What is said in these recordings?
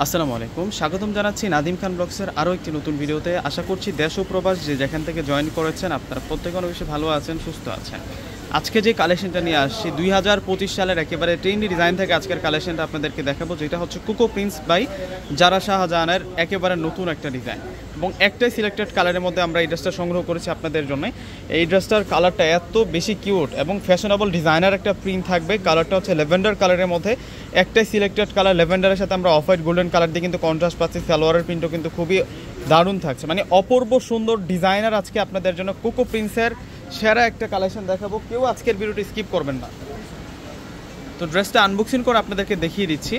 আসসালামু আলাইকুম, স্বাগতম জানাচ্ছি নাদিম খান ব্লগসের আরও একটি নতুন ভিডিওতে। আশা করছি দেশ ও প্রবাস যে যেখান থেকে জয়েন করেছেন আপনারা প্রত্যেকে অনেক বেশি ভালো আছেন, সুস্থ আছেন। আজকে যে কালেকশনটা নিয়ে আসছি 2025 সালের একেবারে ট্রেন্ডি ডিজাইন থেকে আজকের কালেকশনটা আপনাদেরকে দেখাবো, যেটা হচ্ছে কোকো প্রিন্স বাই জারা শাহজাহানের একেবারে নতুন একটা ডিজাইন এবং একটাই সিলেক্টেড কালারের মধ্যে আমরা এই ড্রেসটা সংগ্রহ করেছি আপনাদের জন্য। এই ড্রেসটার কালারটা এত বেশি কিউট এবং ফ্যাশনেবল ডিজাইনার একটা প্রিন্ট থাকবে। কালারটা হচ্ছে ল্যাভেন্ডার কালারের মধ্যে, একটাই সিলেক্টেড কালার ল্যাভেন্ডারের সাথে আমরা অফ হোয়াইট গোল্ডেন কালার দিয়ে কিন্তু কন্ট্রাস্ট পাচ্ছি। সালোয়ারের প্রিন্টও কিন্তু খুবই দারুণ থাকছে, মানে অপূর্ব সুন্দর ডিজাইনার আজকে আপনাদের জন্য কোকো প্রিন্সের সেরা একটা কালেকশন দেখাবো। কেউ আজকের ভিডিওটি স্কিপ করবেন না। তো ড্রেসটা আনবক্সিং করে আপনাদেরকে দেখিয়ে দিচ্ছি।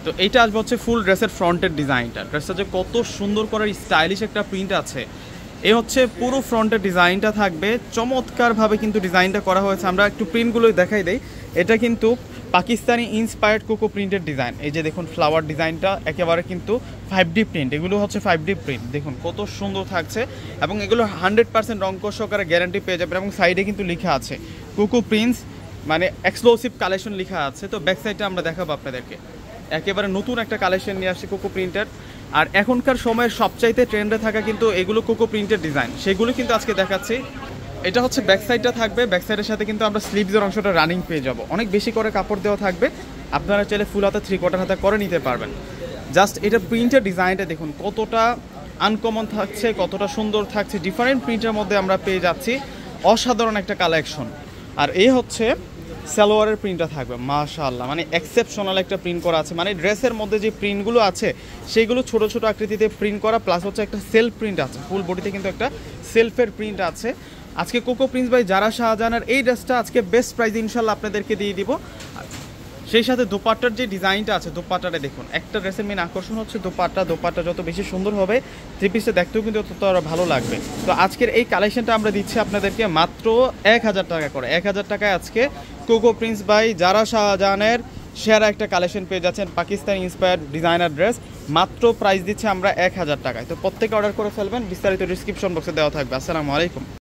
তো এইটা আসবে হচ্ছে ফুল ড্রেসের ফ্রন্টের ডিজাইনটা। ড্রেসটা যে কত সুন্দর করে স্টাইলিশ একটা প্রিন্ট আছে, এই হচ্ছে পুরো ফ্রন্টের ডিজাইনটা থাকবে। চমৎকারভাবে কিন্তু ডিজাইনটা করা হয়েছে। আমরা একটু প্রিন্টগুলোই দেখাই দেই। এটা কিন্তু পাকিস্তানি ইন্সপায়ার্ড কোকো প্রিন্টের ডিজাইন। এই যে দেখুন ফ্লাওয়ার ডিজাইনটা একেবারে কিন্তু 5D প্রিন্ট, এগুলো হচ্ছে 5D প্রিন্ট। দেখুন কত সুন্দর থাকছে এবং এগুলো 100% রংকশ সহকারে গ্যারান্টি পেয়ে যাবেন। এবং সাইডে কিন্তু লেখা আছে কোকো প্রিন্স, মানে এক্সক্লুসিভ কালেকশন লেখা আছে। তো ব্যাক সাইডটা আমরা দেখাবো আপনাদেরকে। একেবারে নতুন একটা কালেকশন নিয়ে আসছে কোকো প্রিন্টের। আর এখনকার সময়ের সবচাইতে ট্রেন্ডে থাকা কিন্তু এগুলো কোকো প্রিন্টের ডিজাইন, সেগুলো কিন্তু আজকে দেখাচ্ছি। এটা হচ্ছে ব্যাক সাইডটা থাকবে। ব্যাক সাইডের সাথে কিন্তু আমরা স্লিভসের অংশটা রানিং পেয়ে যাব। অনেক বেশি করে কাপড় দেওয়া থাকবে, আপনারা চাইলে ফুল হাতা 3/4 হাতা করে নিতে পারবেন। জাস্ট এটা প্রিন্টের ডিজাইনটা দেখুন কতটা আনকমন থাকছে, কতটা সুন্দর থাকছে। ডিফারেন্ট প্রিন্টের মধ্যে আমরা পেয়ে যাচ্ছি অসাধারণ একটা কালেকশন। আর এই হচ্ছে সালোয়ারের প্রিন্টটা থাকবে মাশাআল্লাহ, মানে এক্সেপশনাল একটা প্রিন্ট করা আছে। মানে ড্রেসের মধ্যে যে প্রিন্টগুলো আছে সেইগুলো ছোট ছোট আকৃতিতে প্রিন্ট করা, প্লাস হচ্ছে একটা সেলফ প্রিন্ট আছে। ফুল বডিতে কিন্তু একটা সেলফের প্রিন্ট আছে। আজকে কোকো প্রিন্স বাই জারা শাহজাহানের এই ড্রেসটা আজকে বেস্ট প্রাইস ইনশাল্লাহ আপনাদেরকে দিয়ে দিব। সেই সাথে দোপাট্টার যে ডিজাইনটা আছে, দোপাট্টাটা দেখুন। একটা ড্রেসের মেন আকর্ষণ হচ্ছে দোপাট্টা যত বেশি সুন্দর হবে থ্রি পিসটা দেখতেও কিন্তু তত আরও ভালো লাগবে। তো আজকের এই কালেকশনটা আমরা দিচ্ছি আপনাদেরকে মাত্র 1000 টাকা করে। 1000 টাকায় আজকে কোকো প্রিন্স বাই জারা শাহজাহানের সেরা একটা কালেকশন পেয়ে যাচ্ছেন, পাকিস্তানি ইন্সপায়ার্ড ডিজাইনার ড্রেস। মাত্র প্রাইস দিচ্ছি আমরা 1000 টাকায়। তো প্রত্যেকে অর্ডার করে ফেলবেন, বিস্তারিত ডিসক্রিপশন বক্সে দেওয়া থাকবে। আসসালামু আলাইকুম।